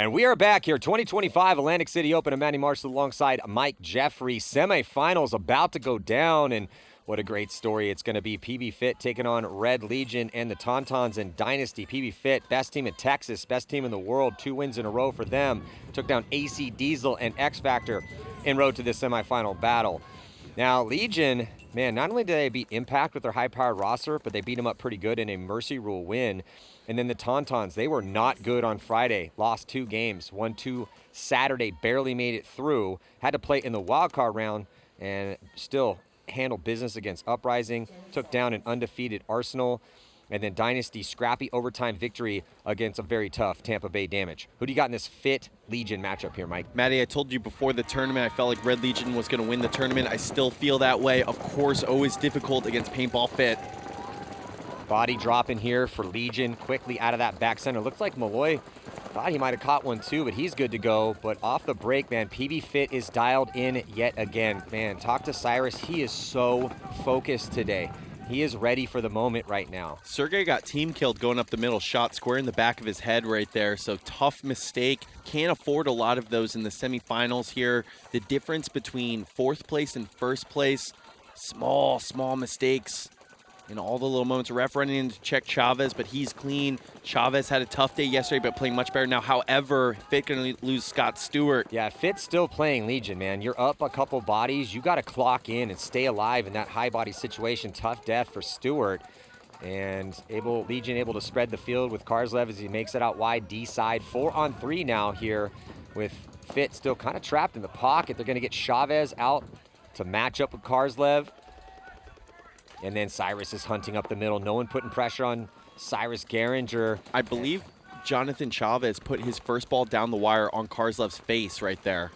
And we are back here, 2025 Atlantic City Open. I'm Manny Marshall alongside Mike Jeffrey. Semifinals about to go down, and what a great story it's going to be. PaintballFIT taking on Red Legion and the Tontons and Dynasty. PaintballFIT, best team in Texas, best team in the world, 2 wins in a row for them. Took down AC Diesel and X Factor en route to this semifinal battle. Now, Legion, man, not only did they beat Impact with their high-powered roster, but they beat them up pretty good in a Mercy Rule win. And then the Tontons, they were not good on Friday. Lost 2 games. Won 2 Saturday, barely made it through. Had to play in the wild card round and still handled business against Uprising. Took down an undefeated Arsenal. And then Dynasty, scrappy overtime victory against a very tough Tampa Bay Damage. Who do you got in this FIT Legion matchup here, Mike? Matty, I told you before the tournament, I felt like Red Legion was going to win the tournament. I still feel that way. Of course, always difficult against PaintballFIT. Body drop in here for Legion, quickly out of that back center. Looks like Malloy thought he might have caught one too, but he's good to go. But off the break, man, PaintballFIT is dialed in yet again. Man, talk to Cyrus. He is so focused today. He is ready for the moment right now. Sergey got team killed going up the middle, shot square in the back of his head right there. So tough mistake. Can't afford a lot of those in the semifinals here. The difference between 4th place and 1st place, small mistakes. In all the little moments, ref running in to check Chavez, but he's clean. Chavez had a tough day yesterday, but playing much better now. However, FIT going to lose Scott Stewart. Yeah, FIT's still playing Legion, man. You're up a couple bodies. You got to clock in and stay alive in that high body situation. Tough death for Stewart. And Legion able to spread the field with Karslev as he makes it out wide, D side. 4-on-3 now here with FIT still kind of trapped in the pocket. They're going to get Chavez out to match up with Karslev. And then Cyrus is hunting up the middle. No one putting pressure on Cyrus Garinger. I believe Jonathan Chavez put his first ball down the wire on Karslev's face right there.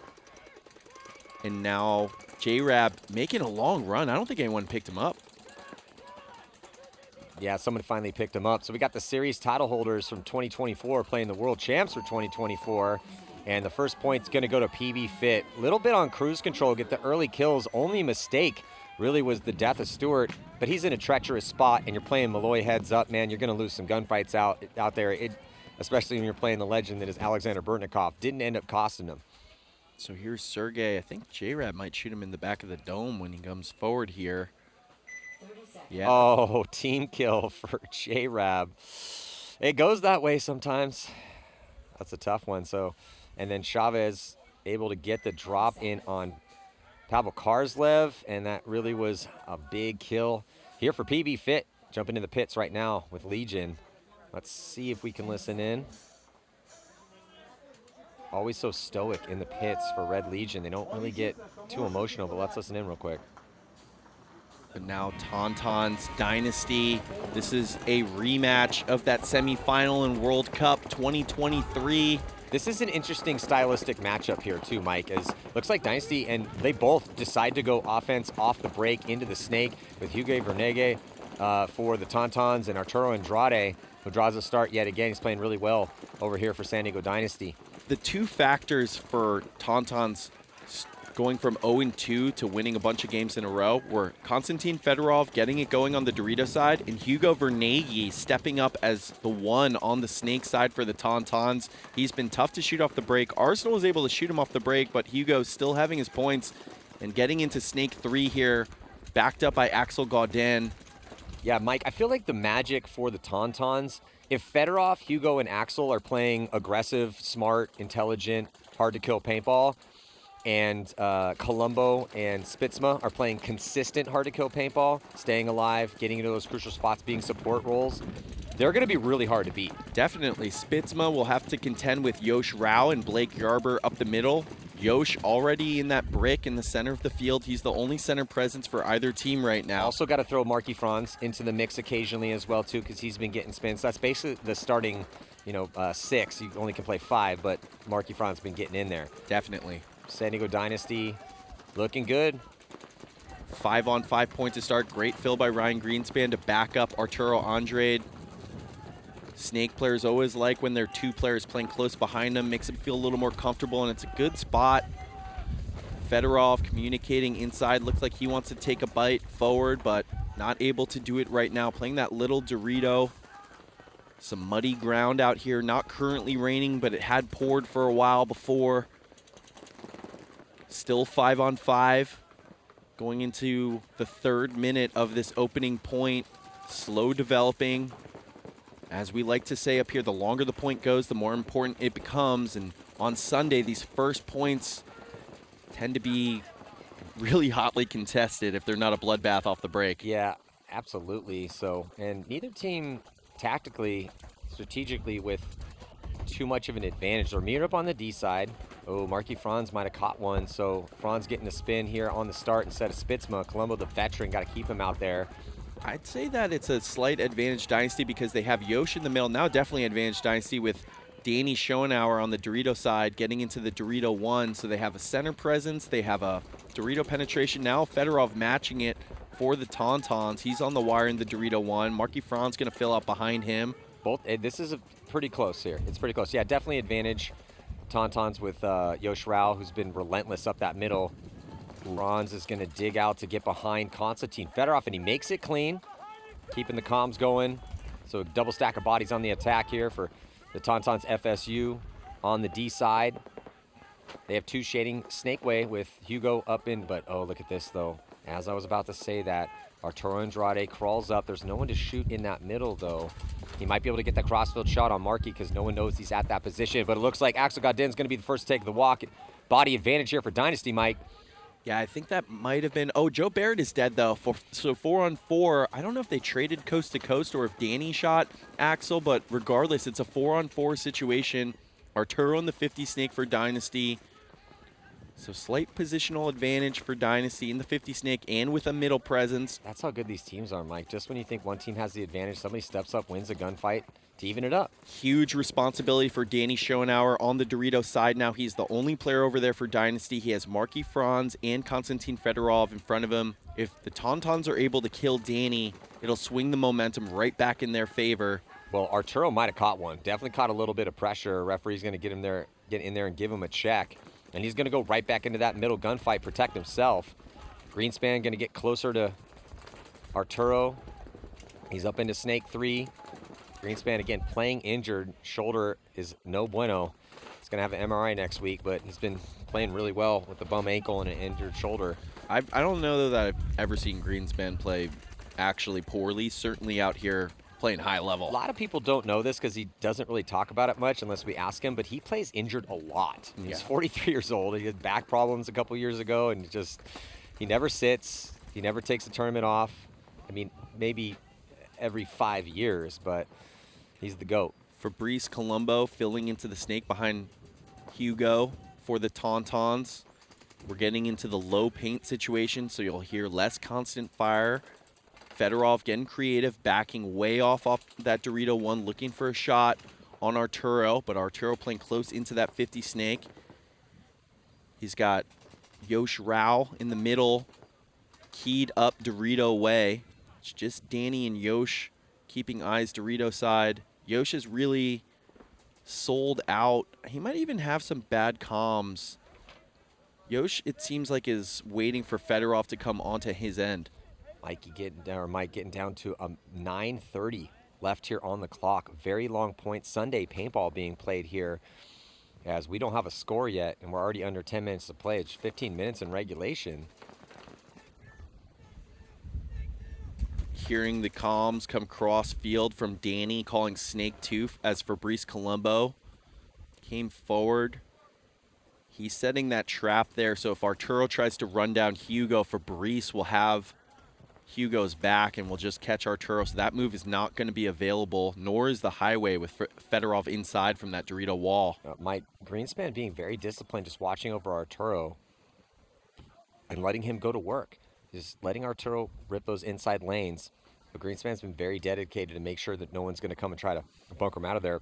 And now J-Rab making a long run. I don't think anyone picked him up. Yeah, someone finally picked him up. So we got the series title holders from 2024 playing the world champs for 2024. And the first point's going to go to PaintballFIT. A little bit on cruise control, get the early kills. Only mistake really was the death of Stewart, but he's in a treacherous spot, and you're playing Malloy heads up, man. You're going to lose some gunfights out there, especially when you're playing the legend that is Alexander Burtnikov. Didn't end up costing him. So here's Sergey. I think J-Rab might shoot him in the back of the dome when he comes forward here. Yeah. Oh, team kill for J-Rab. It goes that way sometimes. That's a tough one. So, and then Chavez able to get the drop in on Pavel Karslev, and that really was a big kill here for PaintballFIT. Jumping in the pits right now with Legion. Let's see if we can listen in. Always so stoic in the pits for Red Legion. They don't really get too emotional, but let's listen in real quick. But now Tonton's Dynasty. This is a rematch of that semifinal in World Cup 2023. This is an interesting stylistic matchup here too, Mike, as looks like Dynasty, and they both decide to go offense off the break into the snake with Hugo Vernege for the Tontons and Arturo Andrade, who draws a start yet again. He's playing really well over here for San Diego Dynasty. The 2 factors for Tontons going from 0-2 to winning a bunch of games in a row were Konstantin Fedorov getting it going on the Dorito side and Hugo Vernege stepping up as the one on the snake side for the Tontons. He's been tough to shoot off the break. Arsenal was able to shoot him off the break, but Hugo still having his points and getting into snake 3 here, backed up by Axel Gaudin. Yeah, Mike, I feel like the magic for the Tontons, if Fedorov, Hugo, and Axel are playing aggressive, smart, intelligent, hard-to-kill paintball, and Colombo and Spitzma are playing consistent hard-to-kill paintball, staying alive, getting into those crucial spots, being support roles, they're going to be really hard to beat. Definitely. Spitzma will have to contend with Yosh Rao and Blake Yarber up the middle. Yosh already in that brick in the center of the field. He's the only center presence for either team right now. Also got to throw Marky Franz into the mix occasionally as well, too, because he's been getting spins. That's basically the starting, 6. You only can play 5, but Marky Franz been getting in there. Definitely. San Diego Dynasty looking good. 5-on-5 point to start. Great fill by Ryan Greenspan to back up Arturo Andrade. Snake players always like when there are 2 players playing close behind them. Makes them feel a little more comfortable, and it's a good spot. Fedorov communicating inside. Looks like he wants to take a bite forward, but not able to do it right now. Playing that little Dorito. Some muddy ground out here, not currently raining, but it had poured for a while before. Still 5-on-5. Going into the 3rd minute of this opening point. Slow developing. As we like to say up here, the longer the point goes, the more important it becomes. And on Sunday, these first points tend to be really hotly contested if they're not a bloodbath off the break. Yeah, absolutely. So, and neither team tactically, strategically with too much of an advantage. They're mirrored up on the D side. Oh, Marky Franz might have caught one. So Franz getting a spin here on the start instead of Spitzma. Colombo, the veteran, got to keep him out there. I'd say that it's a slight advantage Dynasty because they have Yosh in the middle. Now definitely advantage Dynasty with Danny Schoenauer on the Dorito side getting into the Dorito 1. So they have a center presence. They have a Dorito penetration. Now Fedorov matching it for the Tauntauns. He's on the wire in the Dorito 1. Marky Franz going to fill out behind him. This is pretty close here. It's pretty close. Yeah, definitely advantage Tauntauns with Yosh Rao, who's been relentless up that middle. Franz is going to dig out to get behind Konstantin Fedorov, and he makes it clean, keeping the comms going. So double stack of bodies on the attack here for the Tauntauns FSU on the D side. They have 2 shading Snake Way with Hugo up in, but oh, look at this though. As I was about to say that, Arturo Andrade crawls up. There's no one to shoot in that middle though. He might be able to get that crossfield shot on Marky because no one knows he's at that position, but it looks like Axel Godin's going to be the first to take the walk. Body advantage here for Dynasty, Mike. Yeah, I think that might have been... Oh, Joe Barrett is dead, though. So 4-on-4. I don't know if they traded coast to coast or if Danny shot Axel, but regardless, it's a 4-on-4 situation. Arturo in the 50 snake for Dynasty. So slight positional advantage for Dynasty in the 50 snake and with a middle presence. That's how good these teams are, Mike. Just when you think one team has the advantage, somebody steps up, wins a gunfight to even it up. Huge responsibility for Danny Schoenauer on the Dorito side now. He's the only player over there for Dynasty. He has Marky Franz and Konstantin Fedorov in front of him. If the Tauntauns are able to kill Danny, it'll swing the momentum right back in their favor. Well, Arturo might have caught one. Definitely caught a little bit of pressure. Referee's going to get in there and give him a check. And he's going to go right back into that middle gunfight, protect himself. Greenspan going to get closer to Arturo. He's up into Snake 3. Greenspan, again, playing injured. Shoulder is no bueno. He's going to have an MRI next week, but he's been playing really well with the bum ankle and an injured shoulder. I don't know though that I've ever seen Greenspan play actually poorly, certainly out here playing high level. A lot of people don't know this because he doesn't really talk about it much unless we ask him, but he plays injured a lot. Yeah. He's 43 years old. He had back problems a couple years ago, and he never sits. He never takes a tournament off. I mean, maybe every 5 years, but he's the GOAT. Fabrice Colombo filling into the snake behind Hugo for the Tauntauns. We're getting into the low paint situation, so you'll hear less constant fire. Fedorov getting creative, backing way off that Dorito 1, looking for a shot on Arturo, but Arturo playing close into that 50 snake. He's got Yosh Rao in the middle, keyed up Dorito way. It's just Danny and Yosh keeping eyes Dorito side. Yosh is really sold out. He might even have some bad comms. Yosh, it seems like, is waiting for Fedorov to come onto his end. Mike getting down to 9:30 left here on the clock. Very long point. Sunday paintball being played here as we don't have a score yet, and we're already under 10 minutes to play. It's 15 minutes in regulation. Hearing the comms come cross field from Danny calling Snake Tooth as Fabrice Colombo came forward. He's setting that trap there, so if Arturo tries to run down Hugo, Fabrice will have Hugo's back and will just catch Arturo, so that move is not going to be available, nor is the highway with Fedorov inside from that Dorito wall. Mike, Greenspan being very disciplined, just watching over Arturo and letting him go to work. Just letting Arturo rip those inside lanes. But Greenspan's been very dedicated to make sure that no one's going to come and try to bunker him out of there,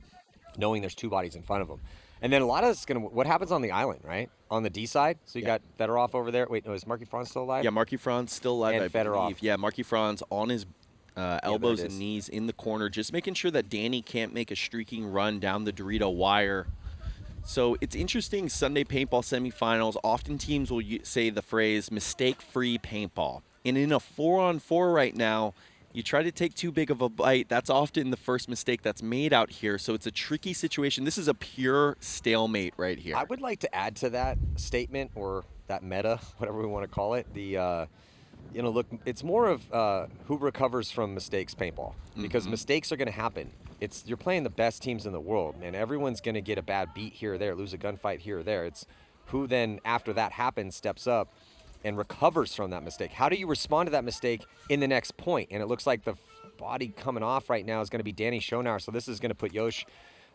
knowing there's 2 bodies in front of him. And then a lot of it's going to, what happens on the island, right? On the D side. So you got Fedorov over there. Wait, no, is Marky Franz still alive? Yeah, Marky Franz still alive, and I Fedorov. believe. Yeah, Marky Franz on his elbows and knees in the corner, just making sure that Danny can't make a streaking run down the Dorito wire. So it's interesting, Sunday paintball semifinals, often teams will say the phrase mistake-free paintball. And in a 4-on-4 right now, You try to take too big of a bite. That's often the first mistake that's made out here. So it's a tricky situation. This is a pure stalemate right here. I would like to add to that statement, or that meta, whatever we want to call it. Look, it's more of who recovers from mistakes paintball, because mistakes are going to happen. You're playing the best teams in the world, and everyone's going to get a bad beat here or there, lose a gunfight here or there. It's who then, after that happens, steps up and recovers from that mistake. How do you respond to that mistake in the next point? And it looks like the body coming off right now is going to be Danny Schonauer. So this is going to put Yosh,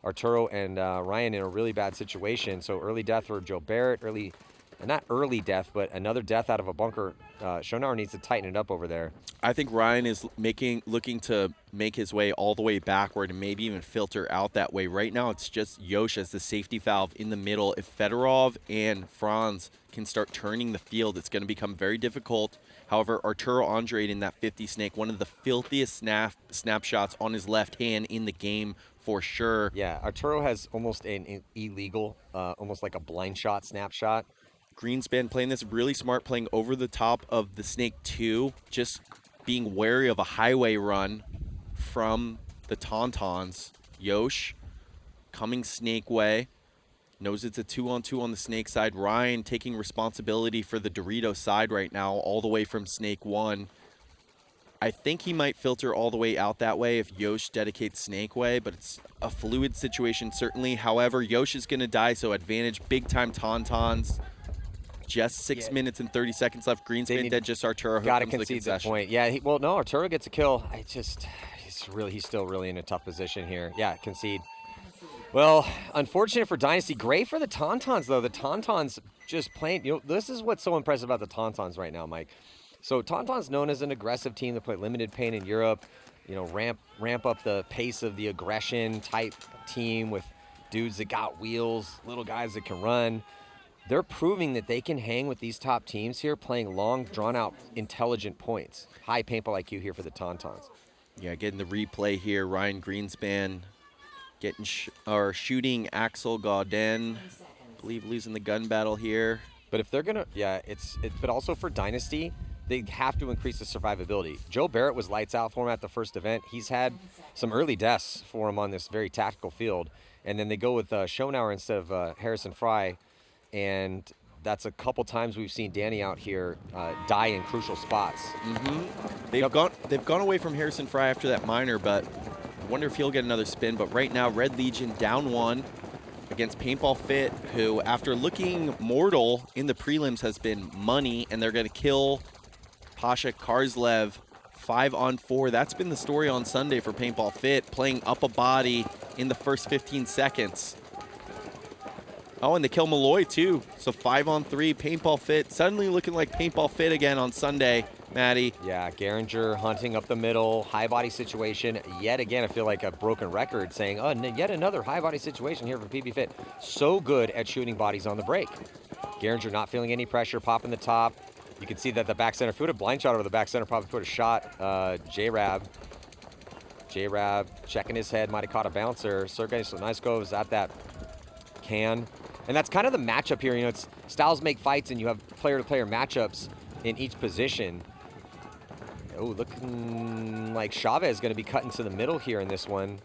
Arturo, and Ryan in a really bad situation. So early death for Joe Barrett, not early death, but another death out of a bunker. Schonauer needs to tighten it up over there. I think Ryan is looking to make his way all the way backward and maybe even filter out that way. Right now, it's just Yosh as the safety valve in the middle. If Fedorov and Franz can start turning the field, it's going to become very difficult. However, Arturo Andrade in that 50 snake, one of the filthiest snapshots on his left hand in the game for sure. Yeah, Arturo has almost an illegal, almost like a blind shot snapshot. Greenspan playing this really smart, playing over the top of the Snake 2, just being wary of a highway run from the Tontons. Yosh coming Snake way, knows it's a 2-on-2 on the Snake side. Ryan taking responsibility for the Dorito side right now, all the way from Snake 1. I think he might filter all the way out that way if Yosh dedicates Snake way, but it's a fluid situation certainly. However, Yosh is going to die, so advantage big-time Tontons. Just 6 minutes and 30 seconds left. Greenspan dead, just Arturo. Got to concede the point. Yeah, no, Arturo gets a kill. He's still really in a tough position here. Yeah, concede. Well, unfortunate for Dynasty. Great for the Tontons, though. The Tontons just playing. This is what's so impressive about the Tontons right now, Mike. So Tonton's known as an aggressive team that play limited paint in Europe. Ramp up the pace of the aggression type team with dudes that got wheels, little guys that can run. They're proving that they can hang with these top teams here, playing long, drawn-out, intelligent points. High paintball IQ here for the Tontons. Yeah, getting the replay here. Ryan Greenspan shooting Axel Gauden. I believe losing the gun battle here. But if they're gonna, but also for Dynasty, they have to increase the survivability. Joe Barrett was lights out for him at the first event. He's had some early deaths for him on this very tactical field, and then they go with Schonauer instead of Harrison Fry. And that's a couple times we've seen Danny out here die in crucial spots. They've gone away from Harrison Fry after that minor, but I wonder if he'll get another spin. But right now, Red Legion down 1 against PaintballFIT, who after looking mortal in the prelims has been money, and they're going to kill Pasha Karslev 5-on-4. That's been the story on Sunday for PaintballFIT, playing up a body in the first 15 seconds. Oh, and they kill Malloy, too. So 5-on-3, PaintballFIT. Suddenly looking like PaintballFIT again on Sunday, Maddie. Yeah, Geringer hunting up the middle, high body situation. Yet again, I feel like a broken record saying, oh, yet another high body situation here for PBFIT. So good at shooting bodies on the break. Geringer not feeling any pressure, popping the top. You can see that the back center, if he would have blind shot over the back center, probably put a shot. J-Rab checking his head, might have caught a bouncer. Sergey Sloniskov is at that can. And that's kind of the matchup here. It's styles make fights, and you have player-to-player matchups in each position. Oh, looking like Chavez is going to be cut into the middle here in this one.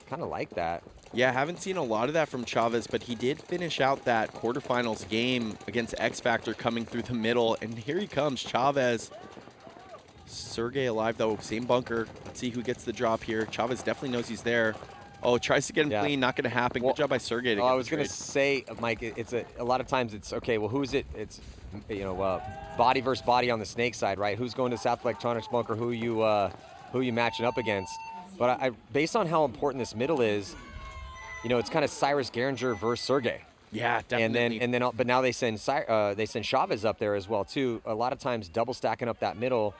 Kind of like that. Yeah, haven't seen a lot of that from Chavez, but he did finish out that quarterfinals game against X Factor coming through the middle. And here he comes, Chavez. Sergey alive, though. Same bunker. Let's see who gets the drop here. Chavez definitely knows he's there. Oh, tries to get him clean, not going to happen. Good job by Sergey. I was going to say, Mike, it's a lot of times it's, okay, well, who's it? It's, body versus body on the Snake side, right? Who's going to South Electronics bunker? Who you matching up against? But I based on how important this middle is, it's kind of Cyrus Geringer versus Sergey. Yeah, definitely. But now they send Chavez up there as well too. A lot of times double stacking up that middle.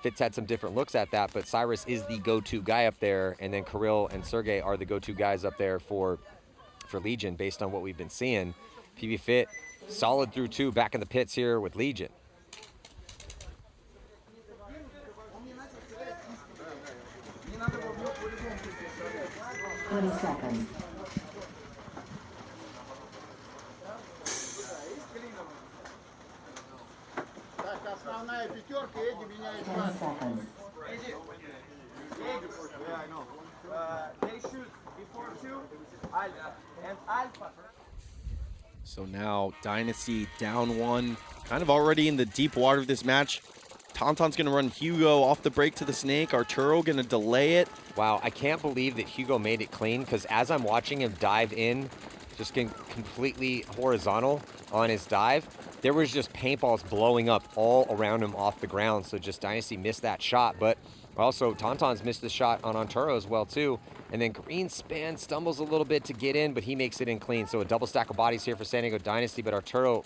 Fitz had some different looks at that, but Cyrus is the go-to guy up there, and then Kirill and Sergey are the go-to guys up there for Legion based on what we've been seeing. PBFIT solid through 2 back in the pits here with Legion. Seconds. So now Dynasty down 1, kind of already in the deep water of this match. TonTon's going to run Hugo off the break to the snake. Arturo going to delay it. Wow, I can't believe that Hugo made it clean, because as I'm watching him dive in, just getting completely horizontal on his dive, there was just paintballs blowing up all around him off the ground. So just Dynasty missed that shot, but also TonTon's missed the shot on Arturo as well too. And then Greenspan stumbles a little bit to get in, but he makes it in clean. So a double stack of bodies here for San Diego Dynasty, but Arturo,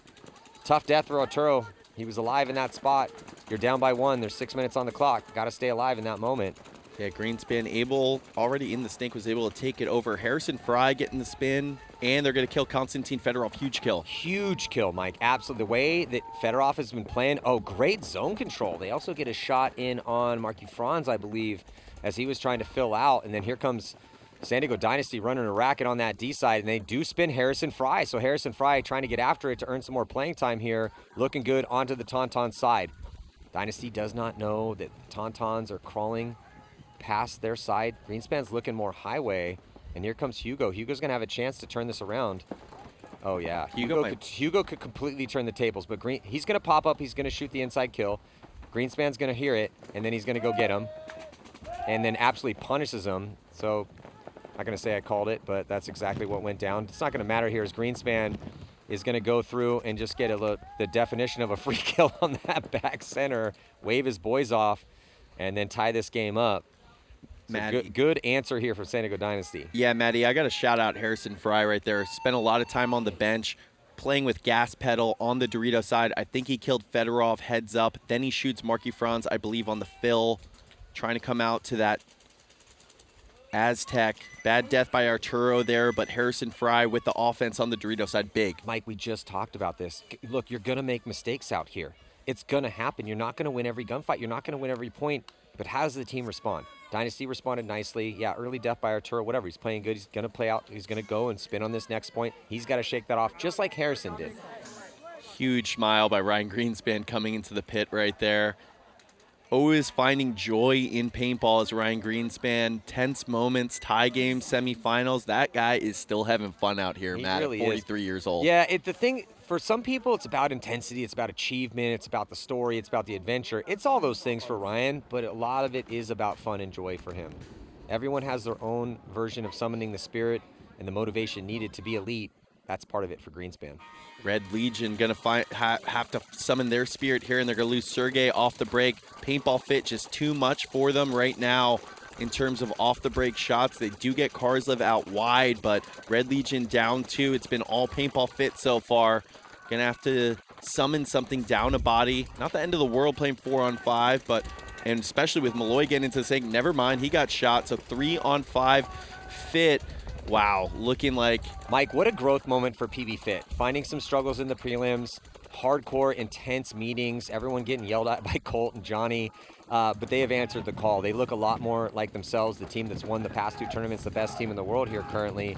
tough death for Arturo. He was alive in that spot. You're down by 1. There's 6 minutes on the clock. Got to stay alive in that moment. Yeah, Greenspan able, already in the snake, was able to take it over. Harrison Fry getting the spin, and they're going to kill Konstantin Fedorov. Huge kill. Huge kill, Mike. Absolutely. The way that Fedorov has been playing, oh, great zone control. They also get a shot in on Marky Franz, I believe, as he was trying to fill out. And then here comes San Diego Dynasty running a racket on that D side, and they do spin Harrison Fry. So Harrison Fry trying to get after it to earn some more playing time here. Looking good onto the TonTon side. Dynasty does not know that TonTons are crawling past their side. Greenspan's looking more highway, and here comes Hugo. Hugo's gonna have a chance to turn this around. Oh yeah, Hugo could completely turn the tables, but he's gonna pop up. He's gonna shoot the inside kill. Greenspan's gonna hear it, and then he's gonna go get him, and then absolutely punishes him. So I'm not gonna say I called it, but that's exactly what went down. It's not gonna matter here as Greenspan is gonna go through and just get the definition of a free kill on that back center, wave his boys off, and then tie this game up. So good answer here for San Diego Dynasty. Yeah, Maddie, I got to shout out Harrison Fry right there. Spent a lot of time on the bench playing with gas pedal on the Dorito side. I think he killed Fedorov heads up. Then he shoots Marky Franz, I believe, on the fill, trying to come out to that Aztec. Bad death by Arturo there, but Harrison Fry with the offense on the Dorito side, big. Mike, we just talked about this. Look, you're going to make mistakes out here. It's going to happen. You're not going to win every gunfight. You're not going to win every point. But how does the team respond? Dynasty responded nicely. Yeah, early death by Arturo, whatever. He's playing good. He's going to play out. He's going to go and spin on this next point. He's got to shake that off, just like Harrison did. Huge smile by Ryan Greenspan coming into the pit right there. Always finding joy in paintball as Ryan Greenspan. Tense moments, tie games, semifinals. That guy is still having fun out here, He Matt, really at 43 years old. Yeah, the thing, for some people, it's about intensity, it's about achievement, it's about the story, it's about the adventure. It's all those things for Ryan, but a lot of it is about fun and joy for him. Everyone has their own version of summoning the spirit and the motivation needed to be elite. That's part of it for Greenspan. Red Legion going to have to summon their spirit here, and they're going to lose Sergey off the break. PaintballFIT just too much for them right now in terms of off-the-break shots. They do get Karslev out wide, but Red Legion down 2. It's been all PaintballFIT so far. Going to have to summon something down a body. Not the end of the world playing 4-on-5, but and especially with Malloy getting into the sink. Never mind, he got shot. So 3-on-5 FIT. Wow, looking like... Mike, what a growth moment for PBFIT. Finding some struggles in the prelims, hardcore, intense meetings, everyone getting yelled at by Colt and Johnny, but they have answered the call. They look a lot more like themselves, the team that's won the past 2 tournaments, the best team in the world here currently,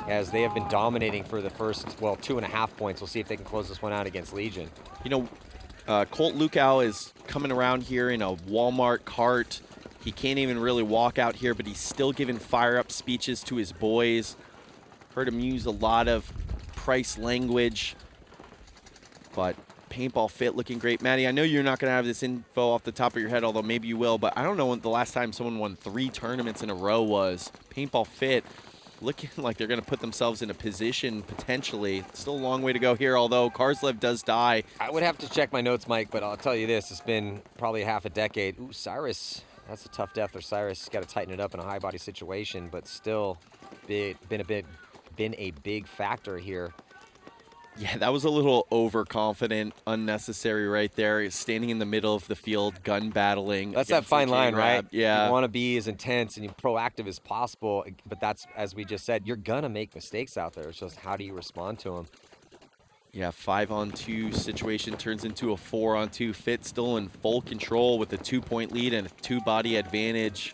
as they have been dominating for the first, 2.5 points. We'll see if they can close this one out against Legion. You know, Colt Lukow is coming around here in a Walmart cart. He can't even really walk out here, but he's still giving fire-up speeches to his boys. Heard him use a lot of price language. But PaintballFIT looking great. Maddie, I know you're not going to have this info off the top of your head, although maybe you will, but I don't know when the last time someone won 3 tournaments in a row was. PaintballFIT looking like they're going to put themselves in a position, potentially. Still a long way to go here, although Karslev does die. I would have to check my notes, Mike, but I'll tell you this. It's been probably half a decade. Ooh, Cyrus. That's a tough death for Cyrus. He's got to tighten it up in a high body situation, but still been a big factor here. Yeah, that was a little overconfident, unnecessary right there. He's standing in the middle of the field, gun battling. That's that fine line, right? Yeah. You want to be as intense and proactive as possible, but that's, as we just said, you're going to make mistakes out there. It's just how do you respond to them? Yeah, 5-on-2 situation turns into a 4-on-2. FIT still in full control with a 2-point lead and a 2-body advantage.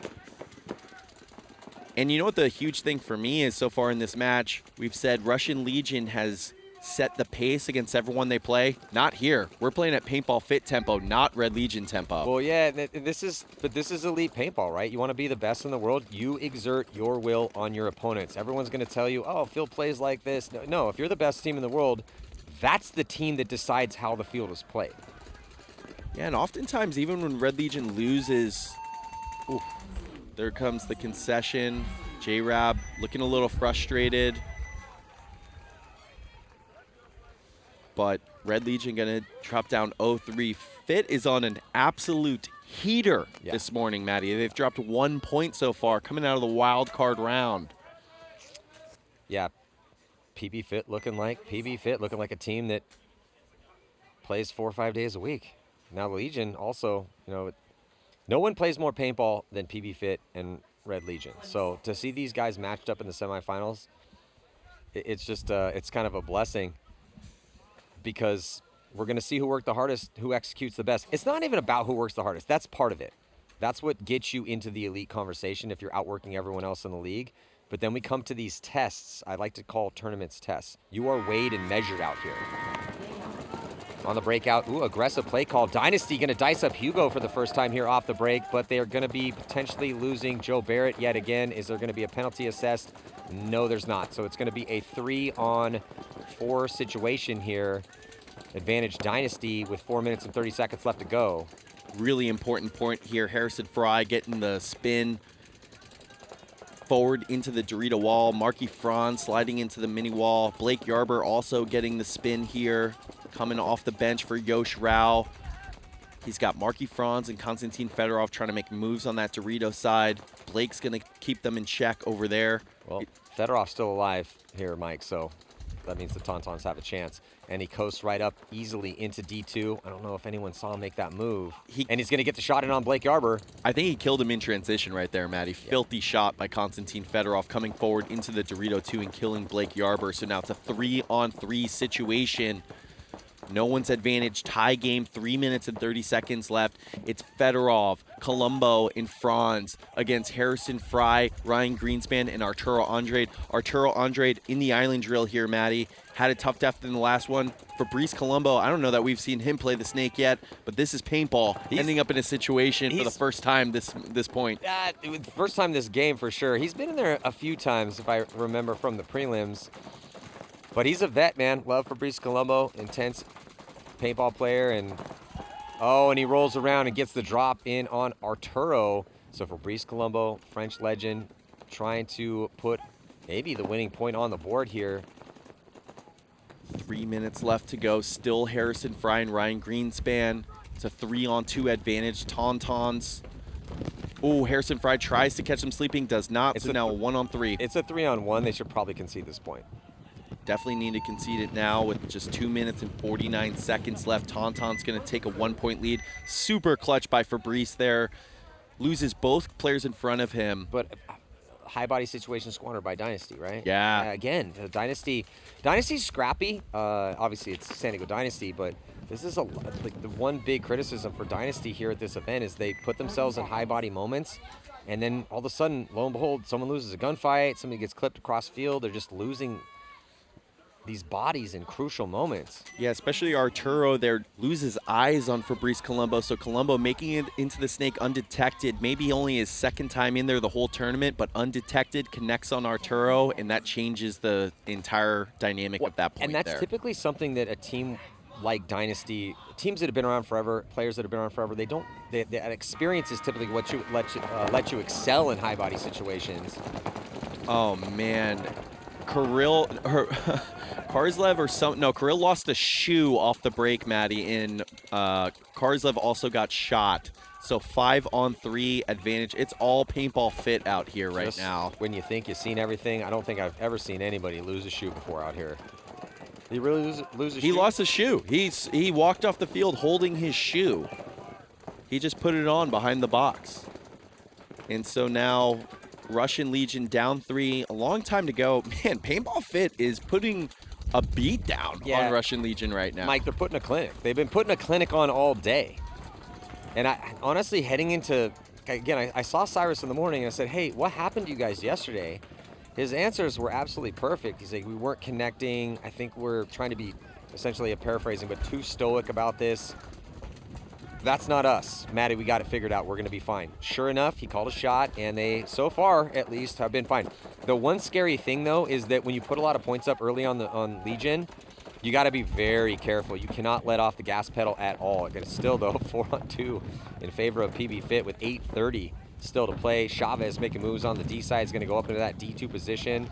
And you know what the huge thing for me is so far in this match? We've said Russian Legion has set the pace against everyone they play. Not here. We're playing at PaintballFIT tempo, not Red Legion tempo. Well, yeah, this is elite paintball, right? You want to be the best in the world, you exert your will on your opponents. Everyone's going to tell you, oh, Phil plays like this. No, if you're the best team in the world, that's the team that decides how the field is played. Yeah, and oftentimes, even when Red Legion loses, ooh, there comes the concession. J-Rab looking a little frustrated. But Red Legion going to drop down 0-3. FIT is on an absolute heater this morning, Maddie. They've dropped 1 point so far, coming out of the wild card round. Yeah, PB-FIT looking like a team that plays 4 or 5 days a week. Now Legion also, no one plays more paintball than PB-FIT and Red Legion. So to see these guys matched up in the semifinals, it's just it's kind of a blessing, because we're going to see who worked the hardest, who executes the best. It's not even about who works the hardest. That's part of it. That's what gets you into the elite conversation if you're outworking everyone else in the league. But then we come to these tests. I like to call tournaments tests. You are weighed and measured out here. On the breakout, aggressive play call. Dynasty going to dice up Hugo for the first time here off the break, but they are going to be potentially losing Joe Barrett yet again. Is there going to be a penalty assessed? No, there's not. So it's going to be a 3-on-4 situation here. Advantage Dynasty with 4 minutes and 30 seconds left to go. Really important point here. Harrison Fry getting the spin forward into the Dorito wall. Marky Franz sliding into the mini wall. Blake Yarber also getting the spin here. Coming off the bench for Yosh Rao. He's got Marky Franz and Konstantin Fedorov trying to make moves on that Dorito side. Blake's going to keep them in check over there. Well, Fedorov's still alive here, Mike, so that means the Tontons have a chance. And he coasts right up easily into D2. I don't know if anyone saw him make that move. And he's going to get the shot in on Blake Yarber. I think he killed him in transition right there, Matty. Filthy shot by Konstantin Fedorov coming forward into the Dorito 2 and killing Blake Yarber. So now it's a 3-on-3 situation. No one's advantage. Tie game, 3 minutes and 30 seconds left. It's Fedorov, Colombo, and Franz against Harrison Fry, Ryan Greenspan, and Arturo Andrade. Arturo Andrade in the island drill here, Maddie. Had a tough death in the last one. Fabrice Colombo, I don't know that we've seen him play the snake yet, but this is paintball. Ending up in a situation for the first time this point. First time this game for sure. He's been in there a few times, if I remember from the prelims. But he's a vet, man. Love Fabrice Colombo, intense paintball player. And he rolls around and gets the drop in on Arturo. So Fabrice Colombo, French legend, trying to put maybe the winning point on the board here. 3 minutes left to go. Still Harrison Fry and Ryan Greenspan. It's a 3-on-2 advantage. Tontons. Oh, Harrison Fry tries to catch him sleeping, does not. So now a 1-on-3. It's a 3-on-1. They should probably concede this point. Definitely need to concede it now with just 2 minutes and 49 seconds left. Tonton's going to take a 1-point lead. Super clutch by Fabrice there. Loses both players in front of him. But high body situation squandered by Dynasty, right? Yeah. Again, Dynasty's scrappy. Obviously, it's San Diego Dynasty, but this is the one big criticism for Dynasty here at this event is they put themselves in high body moments, and then all of a sudden, lo and behold, someone loses a gunfight, somebody gets clipped across field. They're just losing these bodies in crucial moments. Yeah, especially Arturo there loses eyes on Fabrice Colombo. So Colombo making it into the snake undetected, maybe only his second time in there the whole tournament, but undetected, connects on Arturo, and that changes the entire dynamic of that point. And that's typically something that a team like Dynasty, teams that have been around forever, players that have been around forever, that experience is typically what you let you excel in high body situations. Oh man. Karslev or some, no, Kirill lost a shoe off the break, Maddie, and Karslev also got shot. So 5-on-3 advantage. It's all PaintballFIT out here right now. When you think you've seen everything, I don't think I've ever seen anybody lose a shoe before out here. Did he really lose a shoe? He lost a shoe. He walked off the field holding his shoe. He just put it on behind the box. And so now Russian Legion down 3, a long time to go. Man, PaintballFIT is putting a beat down on Russian Legion right now. Mike, they're putting a clinic. They've been putting a clinic on all day. And I honestly, heading into, again, I saw Cyrus in the morning and I said, hey, what happened to you guys yesterday? His answers were absolutely perfect. He's like, we weren't connecting. I think we're trying to be, essentially a paraphrasing, but too stoic about this. That's not us. Maddie, we got it figured out. We're going to be fine. Sure enough, he called a shot, and they, so far at least, have been fine. The one scary thing, though, is that when you put a lot of points up early on Legion, you got to be very careful. You cannot let off the gas pedal at all. It's still, though, 4-on-2 in favor of PBFIT with 8:30 still to play. Chavez making moves on the D side. Is going to go up into that D2 position.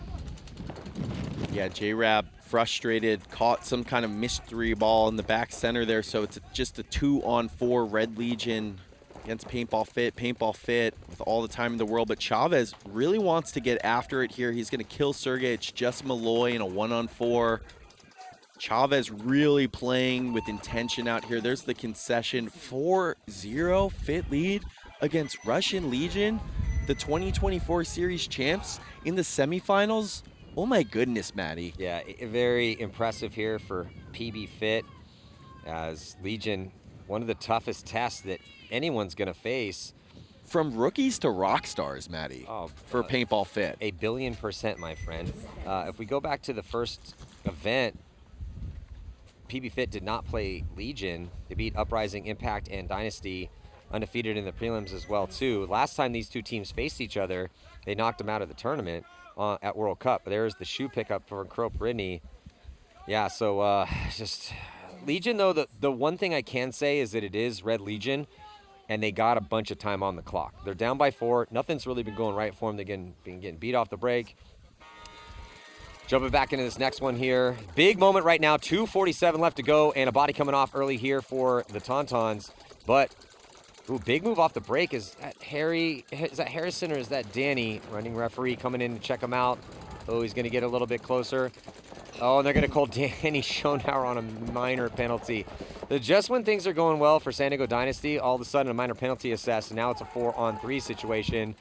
Yeah, J-Rab frustrated, caught some kind of mystery ball in the back center there, so it's just a 2-on-4 Red Legion against PaintballFIT. PaintballFIT with all the time in the world, but Chavez really wants to get after it here. He's going to kill Sergey. It's just Malloy in a 1-on-4. Chavez really playing with intention out here. There's the concession. 4-0 FIT lead against Russian Legion, the 2024 series champs in the semifinals. Oh my goodness, Maddie. Yeah, very impressive here for PBFIT, as Legion, one of the toughest tests that anyone's going to face. From rookies to rock stars, Maddie, for PaintballFIT. 1,000,000,000%, my friend. If we go back to the first event, PBFIT did not play Legion. They beat Uprising, Impact, and Dynasty, undefeated in the prelims as well, too. Last time these two teams faced each other, they knocked them out of the tournament at World Cup. There's the shoe pickup for Crow Brittany. Yeah, so just Legion, though, the one thing I can say is that it is Red Legion, and they got a bunch of time on the clock. They're down by 4. Nothing's really been going right for them. They've been getting beat off the break. Jumping back into this next one here. Big moment right now. 2:47 left to go, and a body coming off early here for the Tontons. But, ooh, big move off the break. Is that Harry? Is that Harrison or is that Danny? Running referee coming in to check him out. Oh, he's going to get a little bit closer. Oh, and they're going to call Danny Schonauer on a minor penalty. Just when things are going well for San Diego Dynasty, all of a sudden a minor penalty assessed, and now it's a 4-on-3 situation.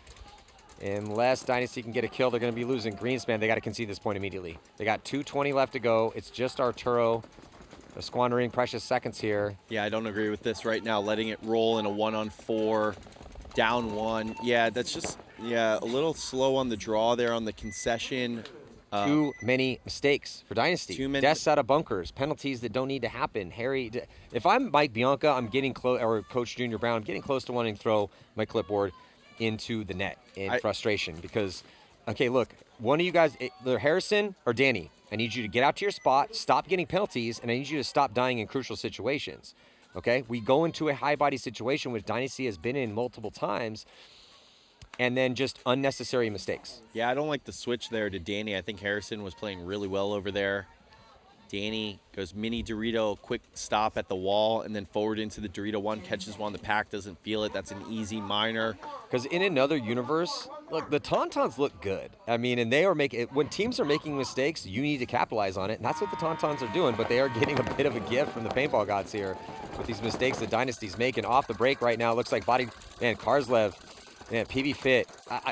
Unless Dynasty can get a kill, they're going to be losing Greenspan. They got to concede this point immediately. They got 2:20 left to go. It's just Arturo. They're squandering precious seconds here. Yeah, I don't agree with this right now. Letting it roll in a 1-on-4, down 1. Yeah, that's just, a little slow on the draw there on the concession. Too many mistakes for Dynasty. Too many. Deaths out of bunkers, penalties that don't need to happen. Harry, if I'm Mike Bianca, I'm getting close, or Coach Junior Brown, I'm getting close to wanting to throw my clipboard into the net in frustration because, okay, look, one of you guys, either Harrison or Danny, I need you to get out to your spot, stop getting penalties, and I need you to stop dying in crucial situations, okay? We go into a high body situation, which Dynasty has been in multiple times, and then just unnecessary mistakes. Yeah, I don't like the switch there to Danny. I think Harrison was playing really well over there. Danny goes mini Dorito, quick stop at the wall, and then forward into the Dorito 1, catches one. The pack doesn't feel it. That's an easy minor. Because in another universe, look, the Tauntauns look good. I mean, and they are making, when teams are making mistakes, you need to capitalize on it, and that's what the Tauntauns are doing, but they are getting a bit of a gift from the paintball gods here with these mistakes that Dynasty's making. Off the break right now, looks like body, man, Karslev, man, PBFIT.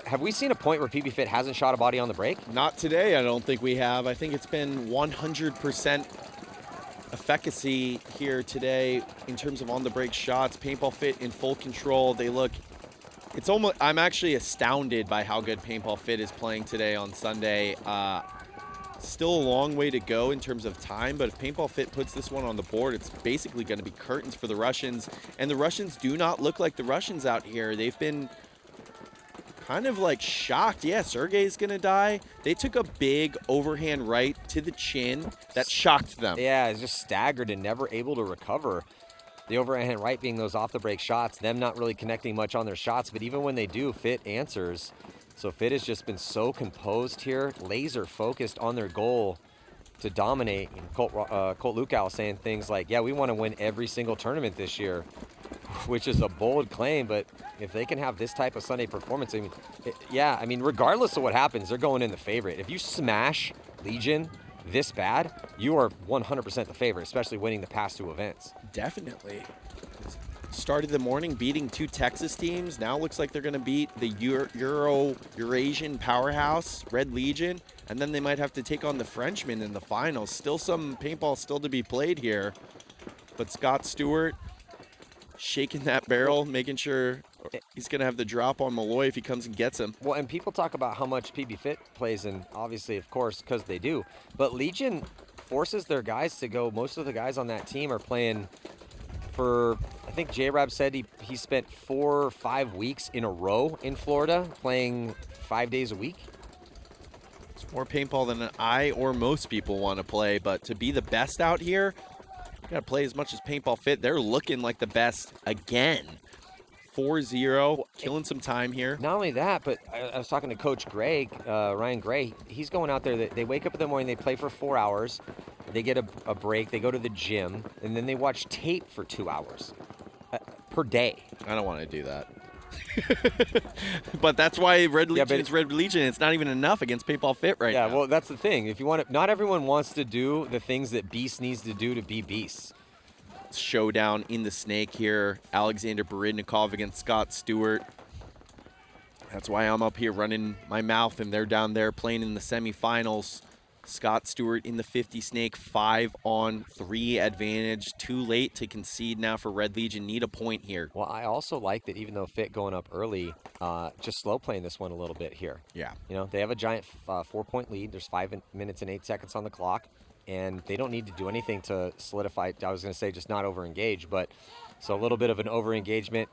Have we seen a point where PBFIT hasn't shot a body on the break? Not today, I don't think we have. I think it's been 100% efficacy here today in terms of on-the-break shots. PaintballFIT in full control. They look, it's almost, I'm actually astounded by how good PaintballFIT is playing today on Sunday. Still a long way to go in terms of time, but if PaintballFIT puts this one on the board, it's basically going to be curtains for the Russians. And the Russians do not look like the Russians out here. They've been kind of like shocked. Yeah, Sergey's gonna die. They took a big overhand right to the chin that shocked them. Yeah, it's just staggered and never able to recover. The overhand right being those off the break shots, them not really connecting much on their shots, but even when they do, FIT answers. So FIT has just been so composed here, laser focused on their goal to dominate. And Colt Lukow saying things like, yeah, we want to win every single tournament this year, which is a bold claim, but if they can have this type of Sunday performance, I mean, regardless of what happens, they're going in the favorite. If you smash Legion this bad, you are 100% the favorite, especially winning the past 2 events. Definitely. Started the morning beating 2 Texas teams. Now looks like they're going to beat the Eurasian powerhouse, Red Legion, and then they might have to take on the Frenchmen in the finals. Still some paintball still to be played here, but Scott Stewart shaking that barrel, making sure, He's going to have the drop on Malloy if he comes and gets him. Well, and people talk about how much PBFIT plays, and obviously, of course, because they do. But Legion forces their guys to go. Most of the guys on that team are playing for, I think J-Rab said he spent 4 or 5 weeks in a row in Florida playing 5 days a week. It's more paintball than I or most people want to play, but to be the best out here, you got to play as much as PaintballFIT. They're looking like the best again. 4-0, killing some time here. Not only that, but I was talking to Coach Gray, Ryan Gray. He's going out there. They wake up in the morning, they play for 4 hours. They get a break, they go to the gym, and then they watch tape for 2 hours per day. I don't want to do that. But that's why Red Legion is Red Legion. It's not even enough against PaintballFIT right now. Yeah, well, that's the thing. If you want to, not everyone wants to do the things that Beast needs to do to be Beast. Showdown in the snake here. Alexander Baridnikov against Scott Stewart. That's why I'm up here running my mouth, and they're down there playing in the semifinals. Scott Stewart in the 50 snake, 5-on-3 advantage. Too late to concede now for Red Legion. Need a point here. Well, I also like that even though FIT going up early, just slow playing this one a little bit here. Yeah. You know, they have a giant 4-point lead. There's 5 minutes and 8 seconds on the clock, and they don't need to do anything to solidify. I was going to say just not over-engage, but so a little bit of an over-engagement.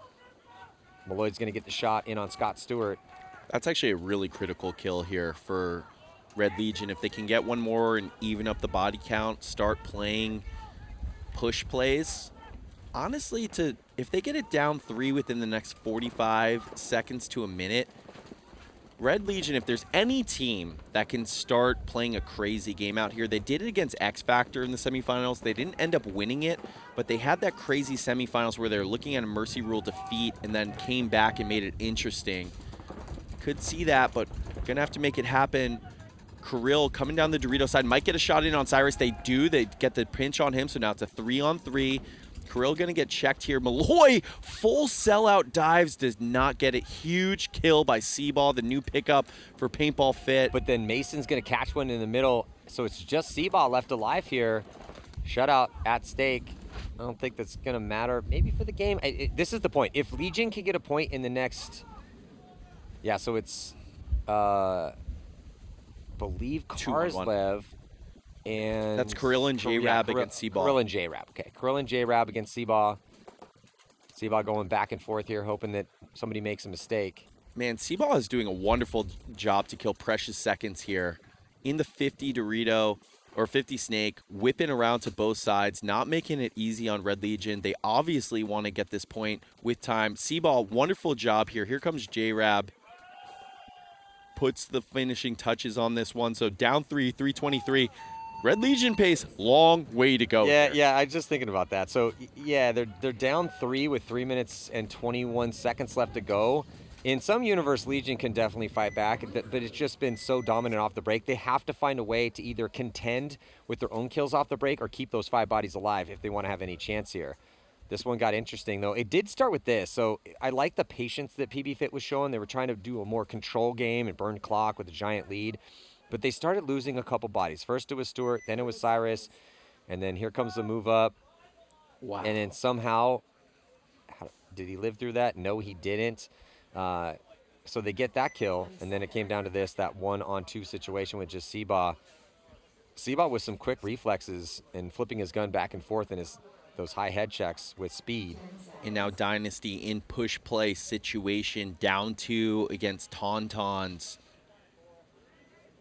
Malloy's going to get the shot in on Scott Stewart. That's actually a really critical kill here for Red Legion. If they can get one more and even up the body count, start playing push plays. Honestly, if they get it down 3 within the next 45 seconds to a minute, Red Legion, if there's any team that can start playing a crazy game out here, they did it against X Factor in the semifinals. They didn't end up winning it, but they had that crazy semifinals where they're looking at a mercy rule defeat and then came back and made it interesting. Could see that, but gonna have to make it happen. Kirill coming down the Dorito side, might get a shot in on Cyrus. They do. They get the pinch on him, so now it's a 3-on-3. Kirill going to get checked here. Malloy, full sellout dives, does not get it. Huge kill by Seaball, the new pickup for PaintballFIT. But then Mason's going to catch one in the middle, so it's just Seaball left alive here. Shutout at stake. I don't think that's going to matter. Maybe for the game. This is the point. If Legion can get a point in the next... Yeah, so it's... believe Karslev and... That's Kirill and J-Rab against Seaball. Kirill and J-Rab, okay. Kirill and J-Rab against Seaball. Seaball going back and forth here, hoping that somebody makes a mistake. Man, Seaball is doing a wonderful job to kill precious seconds here. In the 50 Dorito, or 50 Snake, whipping around to both sides, not making it easy on Red Legion. They obviously want to get this point with time. Seaball, wonderful job here. Here comes J-Rab. Puts the finishing touches on this one. So down 323. Red Legion pace, long way to go. Yeah, I was just thinking about that. So yeah, they're down 3 with 3 minutes and 21 seconds left to go. In some universe, Legion can definitely fight back, but it's just been so dominant off the break. They have to find a way to either contend with their own kills off the break or keep those 5 bodies alive if they want to have any chance here. This one got interesting, though. It did start with this, so I like the patience that PBFIT was showing. They were trying to do a more control game and burn clock with a giant lead, but they started losing a couple bodies. First it was Stewart, then it was Cyrus, and then here comes the move up. Wow. And then somehow, did he live through that? No, he didn't. So they get that kill, and then it came down to this, that 1-on-2 situation with just Seaball. Seaball with some quick reflexes and flipping his gun back and forth in those high head checks with speed. And now Dynasty in push play situation, down 2 against Tauntauns.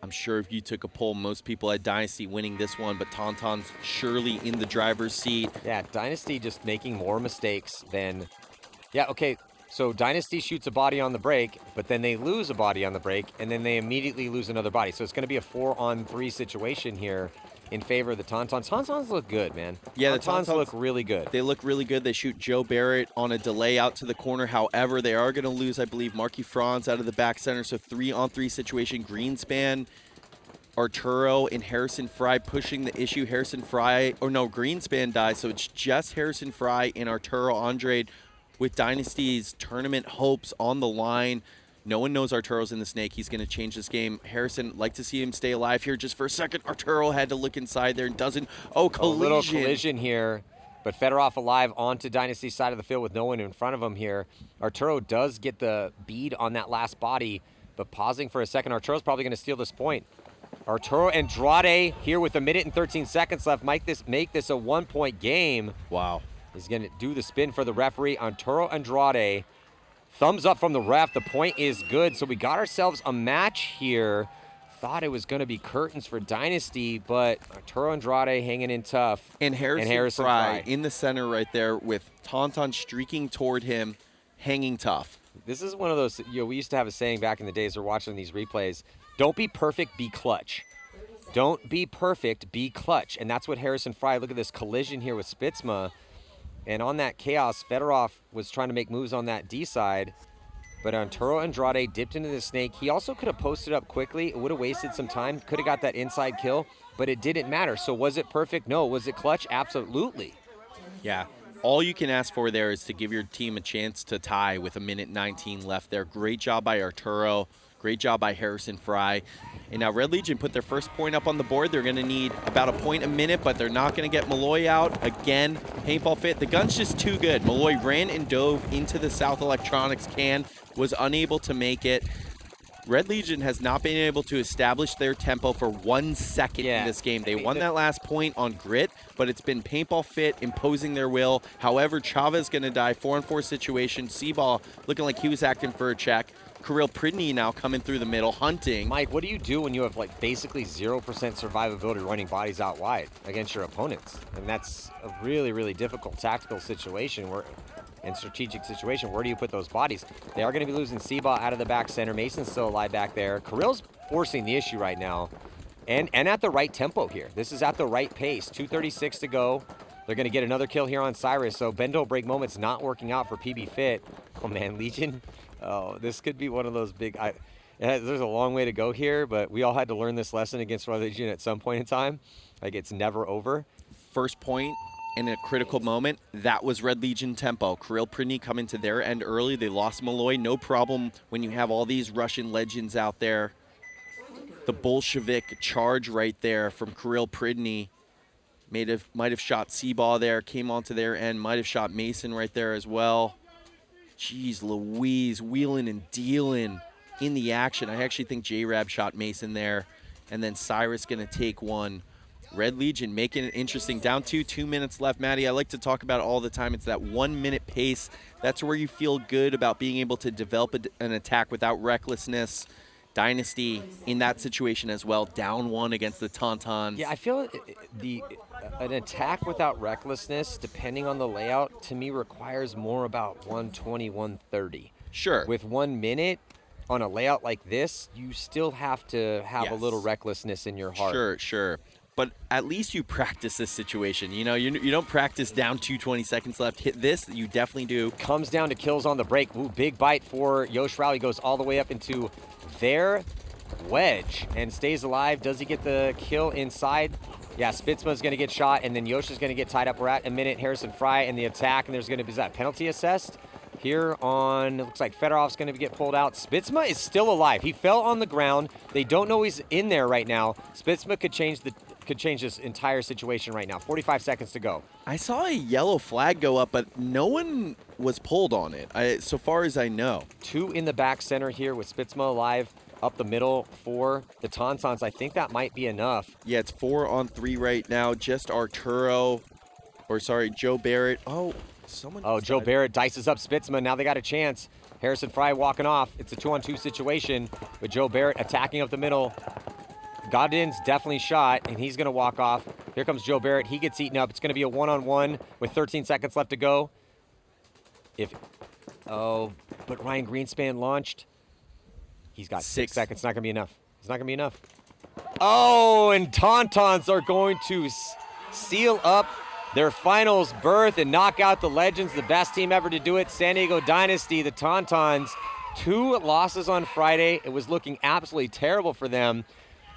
I'm sure if you took a poll, most people had Dynasty winning this one, but Tauntauns surely in the driver's seat. Yeah, Dynasty just making more mistakes than... Yeah, okay, so Dynasty shoots a body on the break, but then they lose a body on the break, and then they immediately lose another body. So it's going to be a 4-on-3 situation here in favor of the Tauntauns. Tauntauns look good, man. Yeah, the Tauntauns look really good. They look really good. They shoot Joe Barrett on a delay out to the corner. However, they are going to lose, I believe, Marky Franz out of the back center. So 3-on-3 situation. Greenspan, Arturo, and Harrison Fry pushing the issue. Harrison Fry, or no, Greenspan dies. So it's just Harrison Fry and Arturo Andrade with Dynasty's tournament hopes on the line. No one knows Arturo's in the snake. He's going to change this game. Harrison, like to see him stay alive here just for a second. Arturo had to look inside there and doesn't. Oh, collision. A little collision here. But Fedorov alive onto Dynasty's side of the field with no one in front of him here. Arturo does get the bead on that last body, but pausing for a second. Arturo's probably going to steal this point. Arturo Andrade here with 1 minute and 13 seconds left. Make this a 1-point game. Wow. He's going to do the spin for the referee. Arturo Andrade. Thumbs up from the ref. The point is good. So we got ourselves a match here. Thought it was going to be curtains for Dynasty, but Arturo Andrade hanging in tough. And Harrison Fry in the center right there with Tonton streaking toward him, hanging tough. This is one of those, we used to have a saying back in the days we're watching these replays. Don't be perfect, be clutch. Don't be perfect, be clutch. And that's what Harrison Fry, look at this collision here with Spitzma. And on that chaos, Fedorov was trying to make moves on that D side. But Arturo Andrade dipped into the snake. He also could have posted up quickly. It would have wasted some time. Could have got that inside kill, but it didn't matter. So was it perfect? No. Was it clutch? Absolutely. Yeah. All you can ask for there is to give your team a chance to tie with 1:19 left there. Great job by Arturo. Great job by Harrison Fry. And now Red Legion put their first point up on the board. They're going to need about a point a minute, but they're not going to get Malloy out. Again, PaintballFIT. The gun's just too good. Malloy ran and dove into the South Electronics can, was unable to make it. Red Legion has not been able to establish their tempo for 1 second in this game. They won that last point on grit, but it's been PaintballFIT imposing their will. However, Chavez going to die. 4-on-4 situation. Seaball looking like he was acting for a check. Kirill Pridney now coming through the middle, hunting. Mike, what do you do when you have like basically 0% survivability running bodies out wide against your opponents? And that's a really, really difficult tactical situation and strategic situation. Where do you put those bodies? They are going to be losing Seaball out of the back center. Mason's still alive back there. Kirill's forcing the issue right now and at the right tempo here. This is at the right pace. 2:36 to go. They're going to get another kill here on Cyrus. So bend break moment's not working out for PBFIT. Oh man, Legion. Oh, this could be one of those big. There's a long way to go here, but we all had to learn this lesson against Red Legion at some point in time. Like, it's never over. First point in a critical moment, that was Red Legion tempo. Kirill Pridney coming to their end early. They lost Malloy. No problem when you have all these Russian legends out there. The Bolshevik charge right there from Kirill Pridney. Might have shot Seaball there, came onto their end, might have shot Mason right there as well. Jeez Louise, wheeling and dealing in the action. I actually think J-Rab shot Mason there. And then Cyrus going to take one. Red Legion making it interesting. Down 2 minutes left. Maddie, I like to talk about it all the time. It's that 1 minute pace. That's where you feel good about being able to develop an attack without recklessness. Dynasty in that situation as well, down 1 against the Tauntauns. Yeah, I feel an attack without recklessness, depending on the layout, to me requires more about 120, 130. Sure. With 1 minute on a layout like this, you still have to have a little recklessness in your heart. Sure. But at least you practice this situation. You know, you don't practice down 20 seconds left. Hit this, you definitely do. Comes down to kills on the break. Ooh, big bite for Yosh Rao. He goes all the way up into their wedge and stays alive. Does he get the kill inside? Yeah, Spitzma's going to get shot, and then Yosh is going to get tied up. We're at a minute. Harrison Fry in the attack, and there's going to be that penalty assessed here on, it looks like Fedorov's going to get pulled out. Spitzma is still alive. He fell on the ground. They don't know he's in there right now. Spitzma could change this entire situation right now. 45 seconds to go. I saw a yellow flag go up, but no one was pulled on it, so far as I know. 2 in the back center here with Spitzma alive. Up the middle for the Tauntauns. I think that might be enough. Yeah, it's 4-on-3 right now. Just Joe Barrett. Joe Barrett dices up Spitzma. Now they got a chance. Harrison Fry walking off. It's a 2-on-2 situation with Joe Barrett attacking up the middle. Godin's definitely shot, and he's going to walk off. Here comes Joe Barrett. He gets eaten up. It's going to be a 1-on-1 with 13 seconds left to go. But Ryan Greenspan launched. He's got 6 seconds. It's not going to be enough. It's not going to be enough. Oh, and Tauntauns are going to seal up their finals berth and knock out the Legends, the best team ever to do it, San Diego Dynasty. The Tauntauns, 2 losses on Friday. It was looking absolutely terrible for them,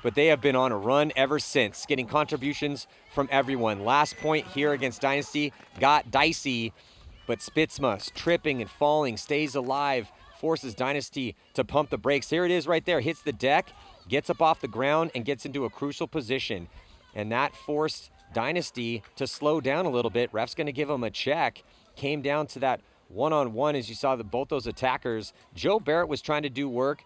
but they have been on a run ever since, getting contributions from everyone. Last point here against Dynasty got dicey, but Spitzma tripping and falling, stays alive, forces Dynasty to pump the brakes. Here it is right there. Hits the deck, gets up off the ground, and gets into a crucial position. And that forced Dynasty to slow down a little bit. Ref's going to give him a check. Came down to that one-on-one as you saw both those attackers. Joe Barrett was trying to do work,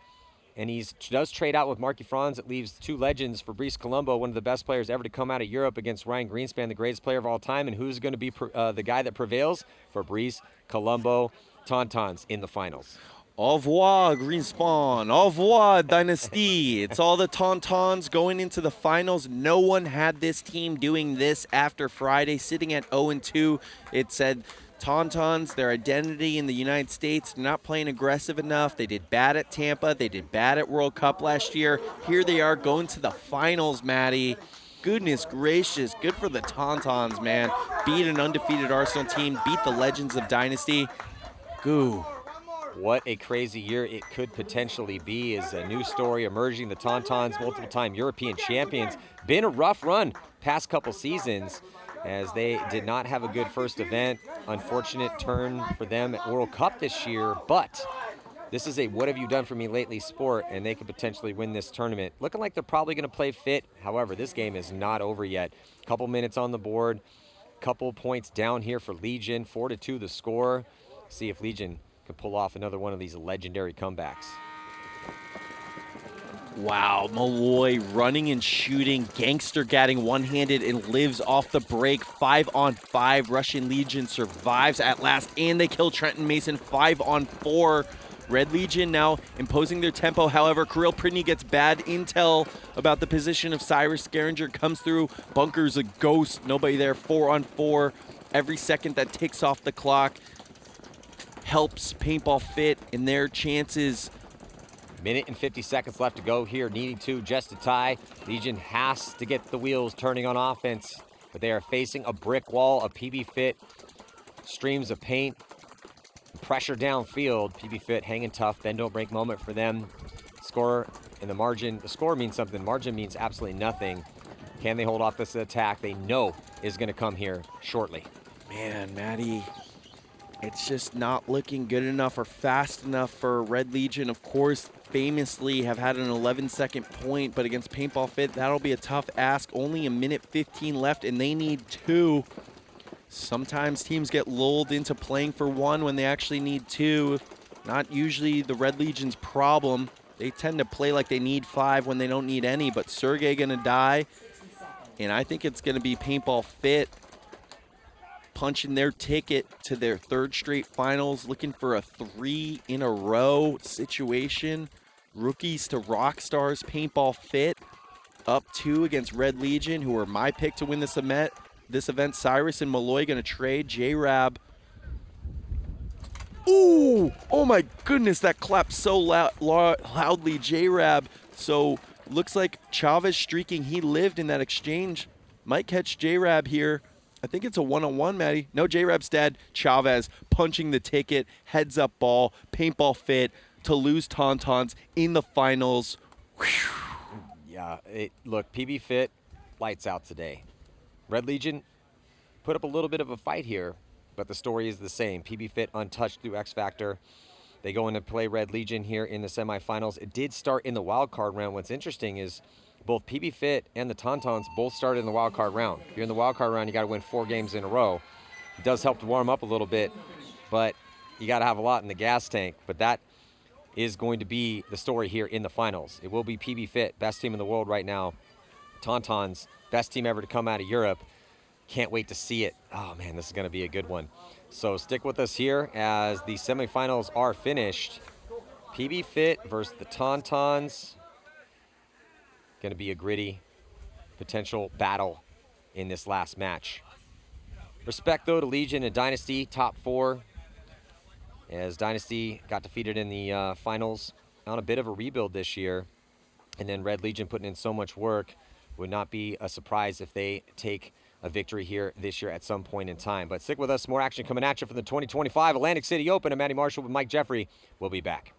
and he does trade out with Marky Franz. It leaves two legends, Fabrice Colombo, one of the best players ever to come out of Europe, against Ryan Greenspan, the greatest player of all time. And who's going to be the guy that prevails? Fabrice Colombo. Tontons in the finals. Au revoir, Greenspan. Au revoir, Dynasty. It's all the Tontons going into the finals. No one had this team doing this after Friday, sitting at 0-2. It said Tontons, their identity in the United States, not playing aggressive enough. They did bad at Tampa. They did bad at World Cup last year. Here they are going to the finals, Maddie. Goodness gracious. Good for the Tontons, man. Beat an undefeated Arsenal team. Beat the legends of Dynasty. Goo. What a crazy year it could potentially be is a new story emerging. The Tontons, multiple-time European champions. Been a rough run past couple seasons, as they did not have a good first event. Unfortunate turn for them at World Cup this year, but this is a what have you done for me lately sport, and they could potentially win this tournament. Looking like they're probably going to play fit. However, this game is not over yet. Couple minutes on the board, couple points down here for Legion. 4-2 the score. See if Legion can pull off another one of these legendary comebacks. Wow, Malloy running and shooting, gangster gatting one-handed and lives off the break. 5-on-5, Russian Legion survives at last, and they kill Trenton Mason. 5-on-4, Red Legion now imposing their tempo. However, Kirill Pridney gets bad intel about the position of Cyrus. Geringer comes through, bunkers a ghost, nobody there. 4-on-4, every second that ticks off the clock helps PaintballFIT in their chances. Minute and 50 seconds left to go here, needing to just to tie. Legion has to get the wheels turning on offense, but they are facing a brick wall of PBFIT, streams of paint, pressure downfield. PBFIT hanging tough, bend don't break moment for them. Score in the margin. The score means something. Margin means absolutely nothing. Can they hold off this attack they know is going to come here shortly? Man, Maddie, it's just not looking good enough or fast enough for Red Legion. Of course, famously have had an 11-second point, but against PaintballFIT, that'll be a tough ask. Only a minute 15 left, and they need 2. Sometimes teams get lulled into playing for 1 when they actually need 2. Not usually the Red Legion's problem. They tend to play like they need 5 when they don't need any, but Sergey gonna die, and I think it's gonna be PaintballFIT punching their ticket to their 3rd straight finals, looking for a 3-in-a-row situation. Rookies to rock stars. PaintballFIT up 2 against Red Legion, who are my pick to win this event. Cyrus and Malloy going to trade. J-Rab. Ooh! Oh my goodness, that clapped so loudly. J-Rab. So looks like Chavez streaking. He lived in that exchange. Might catch J-Rab here. I think it's a one-on-one, Maddie. No, J-Rab's dead. Chavez punching the ticket. Heads up ball. PaintballFIT to lose Tontons in the finals. Whew. Yeah, look, PBFIT lights out today. Red Legion put up a little bit of a fight here, but the story is the same. PBFIT untouched through X Factor. They go in to play Red Legion here in the semifinals. It did start in the wild card round. What's interesting is both PBFIT and the Tontons both started in the wild card round. If you're in the wild card round, you got to win 4 games in a row. It does help to warm up a little bit, but you got to have a lot in the gas tank. But that is going to be the story here in the finals. It will be PBFIT, best team in the world right now. Tontons, best team ever to come out of Europe. Can't wait to see it. Oh man, this is going to be a good one. So stick with us here as the semifinals are finished. PBFIT versus the Tontons. Going to be a gritty potential battle in this last match. Respect, though, to Legion and Dynasty, top 4. As Dynasty got defeated in the finals on a bit of a rebuild this year. And then Red Legion putting in so much work. Would not be a surprise if they take a victory here this year at some point in time. But stick with us. More action coming at you from the 2025 Atlantic City Open. I'm Matty Marshall with Mike Jeffrey. We'll be back.